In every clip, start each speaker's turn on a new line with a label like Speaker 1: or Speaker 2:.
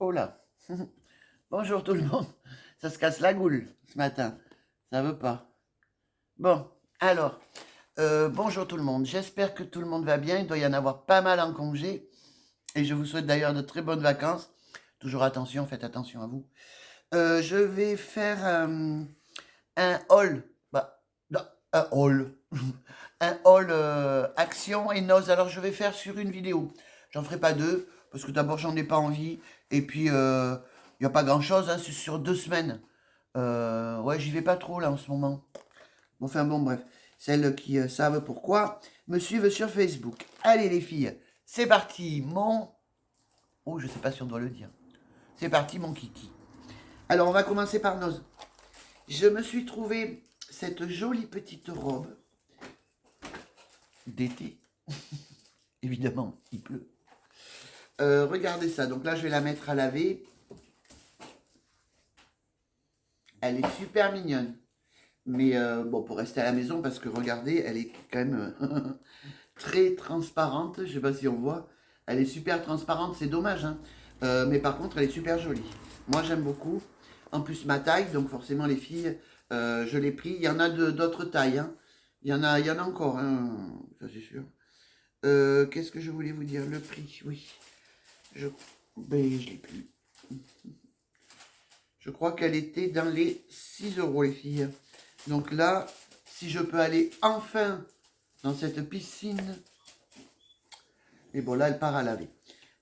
Speaker 1: Oh là. Bonjour tout le monde. Ça se casse la goule ce matin. Ça veut pas. Bon, alors, bonjour tout le monde. J'espère que tout le monde va bien. Il doit y en avoir pas mal en congé. Et je vous souhaite d'ailleurs de très bonnes vacances. Toujours attention, faites attention à vous. Je vais faire un haul. Bah, non, un haul. Un haul action et noz. Alors je vais faire sur une vidéo. J'en ferai pas deux. Parce que d'abord j'en ai pas envie. Et puis il n'y a pas grand chose. Hein, c'est sur 2 semaines. Ouais, j'y vais pas trop là en ce moment. Enfin bon, bref. Celles qui savent pourquoi me suivent sur Facebook. Allez les filles, c'est parti. Oh, je sais pas si on doit le dire. C'est parti mon kiki. Alors on va commencer par Noz. Je me suis trouvé cette jolie petite robe d'été. Évidemment, il pleut. Regardez ça. Donc là, je vais la mettre à laver. Elle est super mignonne. Mais bon, pour rester à la maison, parce que regardez, elle est quand même très transparente. Je sais pas si on voit. Elle est super transparente, c'est dommage. Hein. Mais par contre, elle est super jolie. Moi, j'aime beaucoup. En plus, ma taille, donc forcément, les filles, je l'ai pris. Il y en a d'autres tailles. Hein. Il y en a encore, hein, ça c'est sûr. Qu'est-ce que je voulais vous dire? Le prix, oui. Je l'ai plus. Je crois qu'elle était dans les 6 euros, les filles. Donc là, si je peux aller enfin dans cette piscine. Et bon, là, elle part à laver.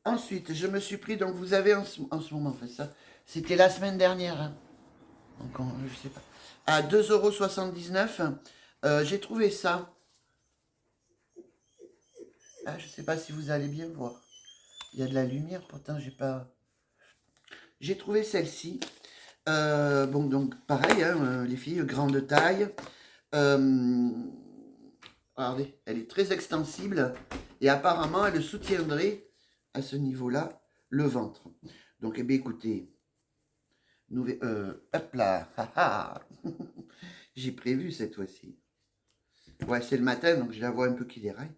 Speaker 1: Ensuite, je me suis pris, donc vous avez en ce moment fait ça. C'était la semaine dernière. Hein. Donc, je sais pas. À 2,79 €. J'ai trouvé ça. Ah, je sais pas si vous allez bien voir. Il y a de la lumière, pourtant, j'ai pas. J'ai trouvé celle-ci. Bon, donc, pareil, hein, les filles, grande taille. Regardez, elle est très extensible et apparemment elle soutiendrait à ce niveau-là le ventre. Donc, eh bien, écoutez, hop là, j'ai prévu cette fois-ci. Ouais, c'est le matin, donc je la vois un peu qui déraille.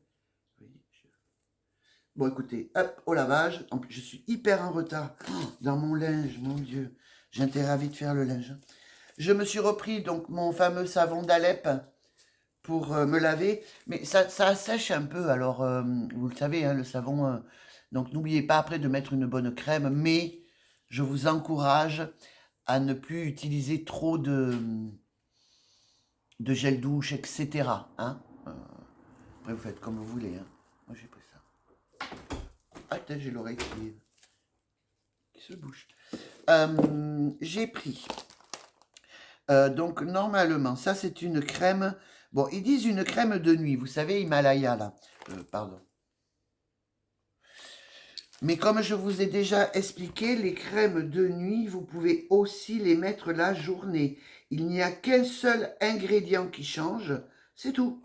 Speaker 1: Bon, écoutez, hop, au lavage. En plus, je suis hyper en retard dans mon linge, mon Dieu. J'ai intérêt à vite faire le linge. Je me suis repris donc mon fameux savon d'Alep pour me laver, mais ça sèche un peu, alors vous le savez, hein, le savon, donc n'oubliez pas après de mettre une bonne crème, mais je vous encourage à ne plus utiliser trop de gel douche, etc. Hein. Après vous faites comme vous voulez, hein. Moi j'ai pris ça. Ah peut-être j'ai l'oreille qui se bouge. J'ai pris, donc normalement, ça c'est une crème. Bon, ils disent une crème de nuit, vous savez, Himalaya, là. Pardon. Mais comme je vous ai déjà expliqué, les crèmes de nuit, vous pouvez aussi les mettre la journée. Il n'y a qu'un seul ingrédient qui change, c'est tout.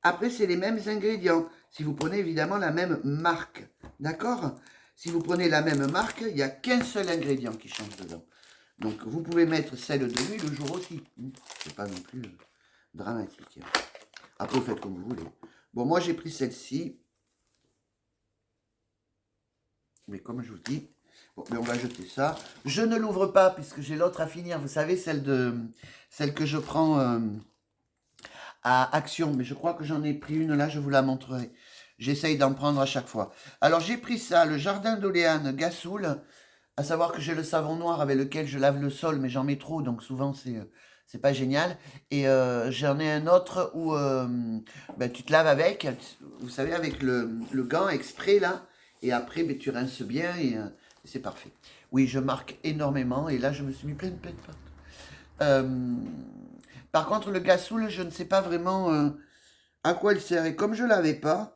Speaker 1: Après, c'est les mêmes ingrédients. Si vous prenez évidemment la même marque, d'accord? Si vous prenez la même marque, il n'y a qu'un seul ingrédient qui change dedans. Donc, vous pouvez mettre celle de nuit le jour aussi. C'est pas non plus dramatique. Après, vous faites comme vous voulez. Bon, moi, j'ai pris celle-ci. Mais comme je vous dis, bon, mais on va jeter ça. Je ne l'ouvre pas puisque j'ai l'autre à finir. Vous savez, celle que je prends à Action. Mais je crois que j'en ai pris une là, je vous la montrerai. J'essaye d'en prendre à chaque fois. Alors, j'ai pris ça, le Jardin d'Oléane Gassoul. À savoir que j'ai le savon noir avec lequel je lave le sol, mais j'en mets trop, donc souvent c'est pas génial. Et j'en ai un autre où ben, tu te laves avec, vous savez, avec le gant exprès là, et après ben, tu rinces bien et c'est parfait. Oui, je marque énormément, et là je me suis mis plein de pâtes. Par contre, le Gassoul, je ne sais pas vraiment à quoi il sert. Et comme je l'avais pas,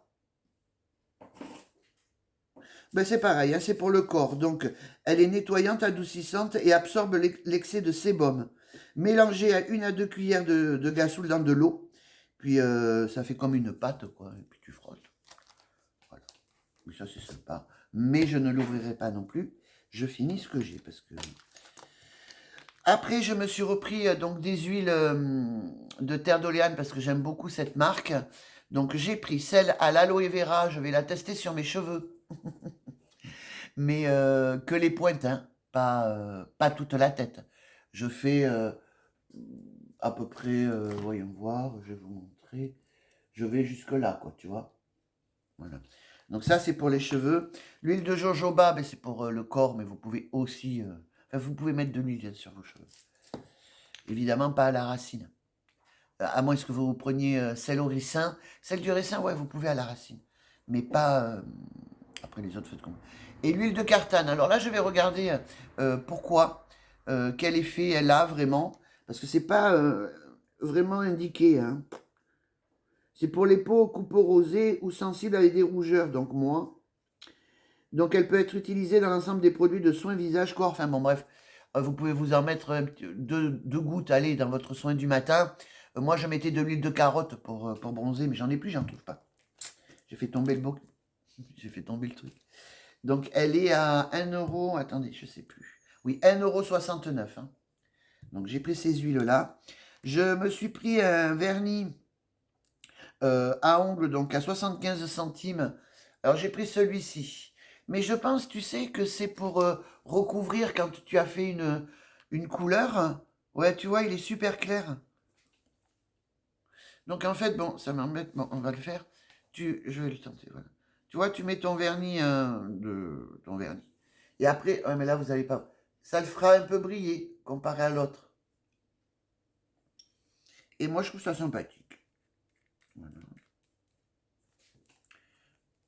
Speaker 1: ben c'est pareil, hein, c'est pour le corps. Donc, elle est nettoyante, adoucissante et absorbe l'excès de sébum. Mélangez à 1 à 2 cuillères de Gassoul dans de l'eau. Puis, ça fait comme une pâte, quoi. Et puis, tu frottes. Voilà. Oui, ça, c'est sympa. Mais je ne l'ouvrirai pas non plus. Je finis ce que j'ai, parce que... Après, je me suis repris donc des huiles de terre d'Oléane, parce que j'aime beaucoup cette marque. Donc, j'ai pris celle à l'aloe vera. Je vais la tester sur mes cheveux. mais que les pointes, hein, pas toute la tête. Je fais à peu près, voyons voir, je vais vous montrer. Je vais jusque là, quoi, tu vois. Voilà. Donc ça, c'est pour les cheveux. L'huile de jojoba, ben, c'est pour le corps, mais vous pouvez aussi... enfin, vous pouvez mettre de l'huile sur vos cheveux. Évidemment, pas à la racine. À moins que vous preniez celle au ricin. Celle du ricin, ouais, vous pouvez à la racine. Mais pas... après, les autres, faites comme... Et l'huile de cartane. Alors là, je vais regarder pourquoi, quel effet elle a vraiment. Parce que c'est pas vraiment indiqué, hein. C'est pour les peaux coupeaux rosés ou sensibles avec des rougeurs, donc moi. Donc elle peut être utilisée dans l'ensemble des produits de soins visage, corps. Enfin bon, bref, vous pouvez vous en mettre deux gouttes, allez, dans votre soin du matin. Moi, je mettais de l'huile de carotte pour bronzer, mais j'en ai plus, j'en trouve pas. J'ai fait tomber le j'ai fait tomber le truc. Donc elle est à 1 euro, attendez, je sais plus. Oui, 1,69 €. Hein. Donc j'ai pris ces huiles-là. Je me suis pris un vernis à ongles, donc à 75 centimes. Alors j'ai pris celui-ci. Mais je pense, tu sais, que c'est pour recouvrir quand tu as fait une couleur. Ouais, tu vois, il est super clair. Donc en fait, bon, ça m'embête, bon, on va le faire. Je vais le tenter, voilà. Tu vois, tu mets ton vernis, ton vernis. Et après, ouais, mais là, vous n'allez pas. Ça le fera un peu briller comparé à l'autre. Et moi, je trouve ça sympathique. Voilà.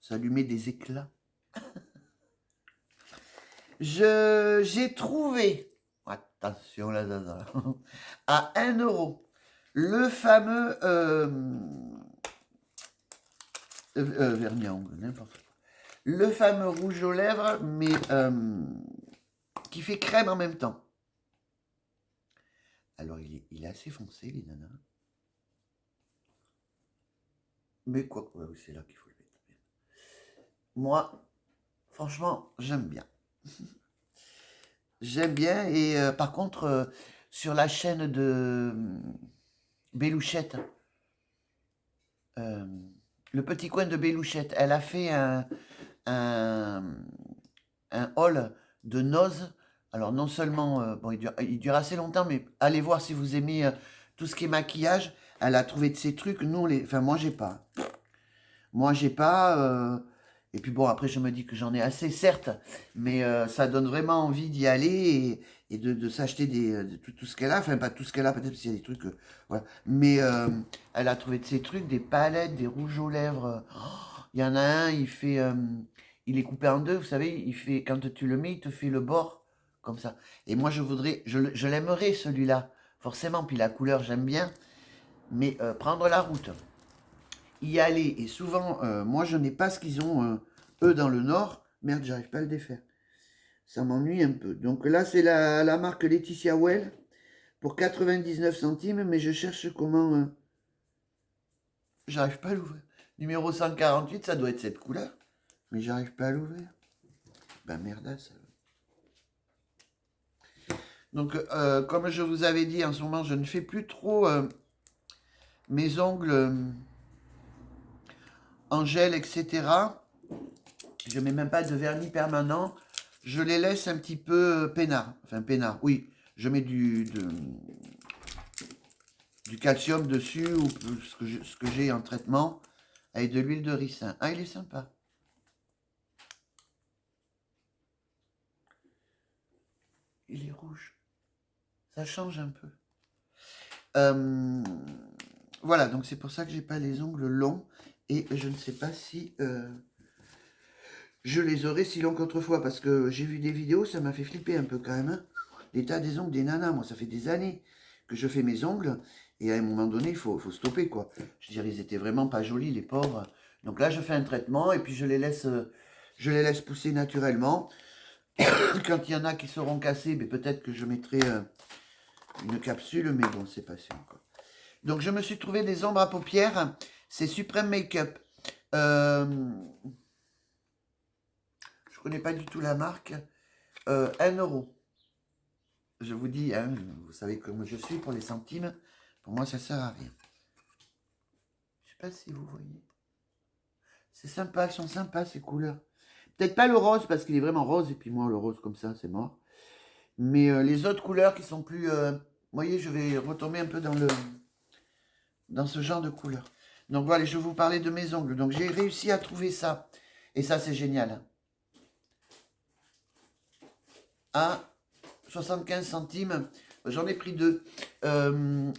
Speaker 1: Ça lui met des éclats. J'ai trouvé, attention là, à 1 euro, le fameux vernis à ongles, n'importe quoi. Le fameux rouge aux lèvres, mais qui fait crème en même temps. Alors, il est assez foncé, les nanas. Mais quoi, ouais, c'est là qu'il faut le mettre. Moi, franchement, j'aime bien. J'aime bien, et par contre, sur la chaîne de Bélouchette, le petit coin de Bélouchette, elle a fait un, un haul de noz. Alors non seulement, bon, il dure assez longtemps, mais allez voir si vous aimez tout ce qui est maquillage. Elle a trouvé de ces trucs, nous, enfin moi j'ai pas. Moi j'ai pas. Et puis bon, après je me dis que j'en ai assez, certes, mais ça donne vraiment envie d'y aller et de s'acheter tout ce qu'elle a. Enfin pas tout ce qu'elle a, peut-être s'il y a des trucs. Voilà. Mais elle a trouvé de ces trucs, des palettes, des rouges aux lèvres. Il y en a un, il est coupé en deux, vous savez, quand tu le mets, il te fait le bord, comme ça. Et moi, je l'aimerais, celui-là, forcément, puis la couleur, j'aime bien, mais prendre la route, y aller, et souvent, moi, je n'ai pas ce qu'ils ont, eux, dans le Nord. Merde, j'arrive pas à le défaire. Ça m'ennuie un peu. Donc là, c'est la marque Laetitia Well, pour 99 centimes, mais je cherche comment... j'arrive pas à l'ouvrir. Numéro 148, ça doit être cette couleur. Mais j'arrive pas à l'ouvrir. Ben merdasse. Donc, comme je vous avais dit, en ce moment, je ne fais plus trop mes ongles en gel, etc. Je mets même pas de vernis permanent. Je les laisse un petit peu peinards. Enfin, peinards, oui. Je mets du calcium dessus, ou ce que j'ai en traitement, avec de l'huile de ricin. Ah, il est sympa. Il est rouge. Ça change un peu. Voilà, donc c'est pour ça que j'ai pas les ongles longs. Et je ne sais pas si je les aurai si longs qu'autrefois. Parce que j'ai vu des vidéos, ça m'a fait flipper un peu quand même. Hein. L'état des ongles des nanas, moi ça fait des années que je fais mes ongles. Et à un moment donné, il faut stopper quoi. Je veux dire, ils étaient vraiment pas jolis les pauvres. Donc là, je fais un traitement et puis je les laisse pousser naturellement. Quand il y en a qui seront cassés, ben, peut-être que je mettrai une capsule. Mais bon, c'est passé encore. Donc, je me suis trouvé des ombres à paupières. C'est Supreme Makeup. Je connais pas du tout la marque. 1 euro. Je vous dis, hein, vous savez comment je suis pour les centimes. Pour moi, ça sert à rien. Je sais pas si vous voyez. C'est sympa, elles sont sympas ces couleurs. Peut-être pas le rose, parce qu'il est vraiment rose, et puis moi, le rose comme ça, c'est mort. Mais les autres couleurs qui sont plus... vous voyez, je vais retomber un peu dans ce genre de couleur. Donc voilà, je vais vous parler de mes ongles. Donc j'ai réussi à trouver ça. Et ça, c'est génial. À 75 centimes. J'en ai pris 2.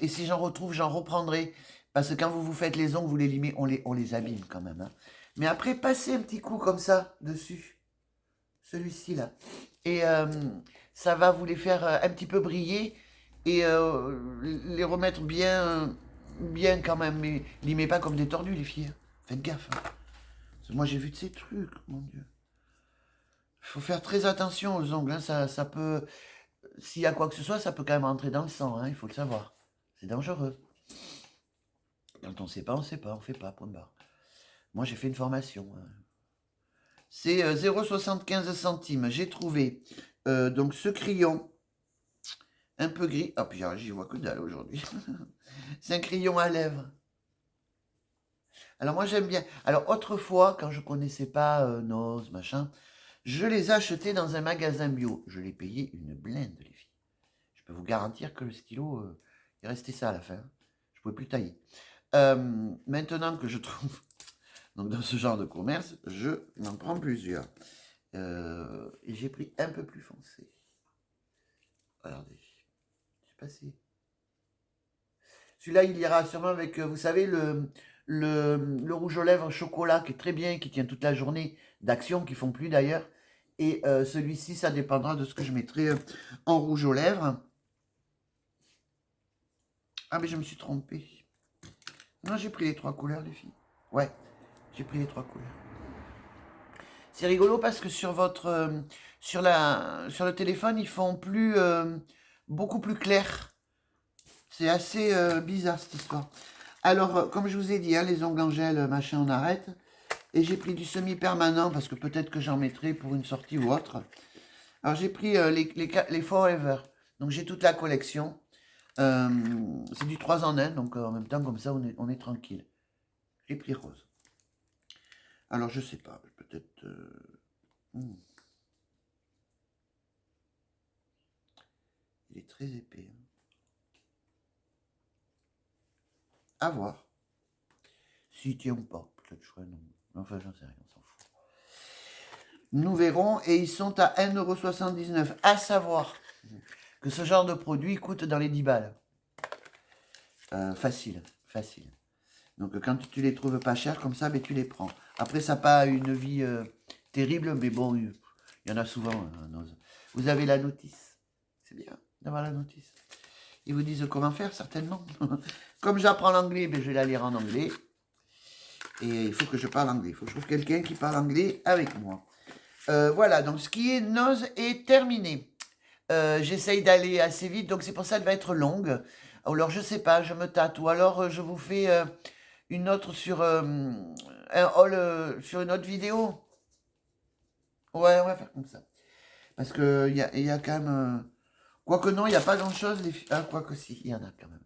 Speaker 1: Et si j'en retrouve, j'en reprendrai. Parce que quand vous vous faites les ongles, vous les limez, on les abîme quand même. Hein. Mais après, passez un petit coup comme ça, dessus. Celui-ci, là. Et ça va vous les faire un petit peu briller. Et les remettre bien, bien quand même. Mais limez pas comme des tordus, les filles. Faites gaffe. Hein. Moi, j'ai vu de ces trucs, mon Dieu. Il faut faire très attention aux ongles. Hein. Ça peut... S'il y a quoi que ce soit, ça peut quand même rentrer dans le sang. Hein. Il faut le savoir. C'est dangereux. Quand on ne sait pas, on ne sait pas. On ne fait pas, point barre. Moi, j'ai fait une formation. Hein. C'est 0,75 centimes. J'ai trouvé donc ce crayon un peu gris. Ah, puis j'y vois que dalle aujourd'hui. C'est un crayon à lèvres. Alors moi j'aime bien. Alors autrefois, quand je connaissais pas Nose, machin, je les achetais dans un magasin bio. Je les payais une blinde, les filles. Je peux vous garantir que le stylo, il restait ça à la fin. Je pouvais plus le tailler. Maintenant que je trouve, donc dans ce genre de commerce, je m'en prends plusieurs. Et j'ai pris un peu plus foncé. Regardez, c'est passé. Celui-là, il ira sûrement avec, vous savez, le rouge aux lèvres chocolat qui est très bien, qui tient toute la journée, d'Action, qui font plus d'ailleurs. Et celui-ci, ça dépendra de ce que je mettrai en rouge aux lèvres. Ah, mais je me suis trompé. Non, j'ai pris les 3 couleurs, les filles. Ouais, j'ai pris les 3 couleurs. C'est rigolo parce que sur votre, sur le téléphone, ils font plus, beaucoup plus clair. C'est assez bizarre cette histoire. Alors, comme je vous ai dit, hein, les ongles en gel, machin, on arrête. Et j'ai pris du semi-permanent parce que peut-être que j'en mettrai pour une sortie ou autre. Alors, j'ai pris les Forever. Donc, j'ai toute la collection. C'est du 3 en 1, donc en même temps, comme ça, on est tranquille. J'ai pris rose. Alors, je sais pas, peut-être... Il est très épais. Hein. À voir. S'il tient ou pas. Peut-être que je ferai non. Enfin, j'en sais rien, on s'en fout. Nous verrons. Et ils sont à 1,79 €. À savoir que ce genre de produit coûte dans les 10 balles. Facile, facile. Donc quand tu les trouves pas chers comme ça, ben, tu les prends. Après, ça n'a pas une vie terrible, mais bon, il y en a souvent. Vous avez la notice. C'est bien d'avoir la notice. Ils vous disent comment faire, certainement. Comme j'apprends l'anglais, ben, je vais la lire en anglais. Et il faut que je parle anglais. Il faut que je trouve quelqu'un qui parle anglais avec moi. Voilà, donc ce qui est Nose est terminé. J'essaye d'aller assez vite, donc c'est pour ça qu'elle va être longue. Alors je sais pas, je me tâte. Ou alors je vous fais une autre sur un haul, sur une autre vidéo. Ouais, on va faire comme ça. Parce que il y a quand même... Quoique non, il n'y a pas grand-chose. Ah, quoique si, il y en a quand même.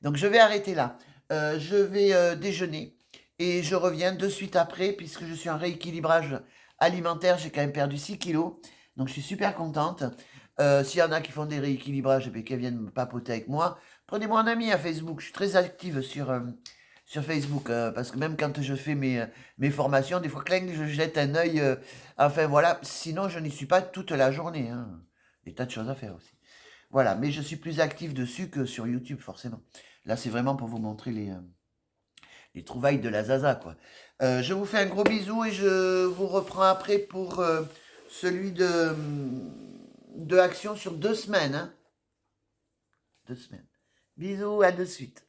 Speaker 1: Donc je vais arrêter là. Je vais déjeuner. Et je reviens de suite après, puisque je suis en rééquilibrage alimentaire. J'ai quand même perdu 6 kilos. Donc je suis super contente. S'il y en a qui font des rééquilibrages et qui viennent me papoter avec moi, prenez-moi un ami à Facebook. Je suis très active sur Facebook. Parce que même quand je fais mes formations, des fois, cling, je jette un œil. Enfin voilà, sinon je n'y suis pas toute la journée. Hein. Des tas de choses à faire aussi. Voilà, mais je suis plus active dessus que sur YouTube, forcément. Là, c'est vraiment pour vous montrer les trouvailles de la Zaza, quoi. Je vous fais un gros bisou et je vous reprends après pour celui de Action sur 2 semaines. Hein. 2 semaines. Bisous, à de suite.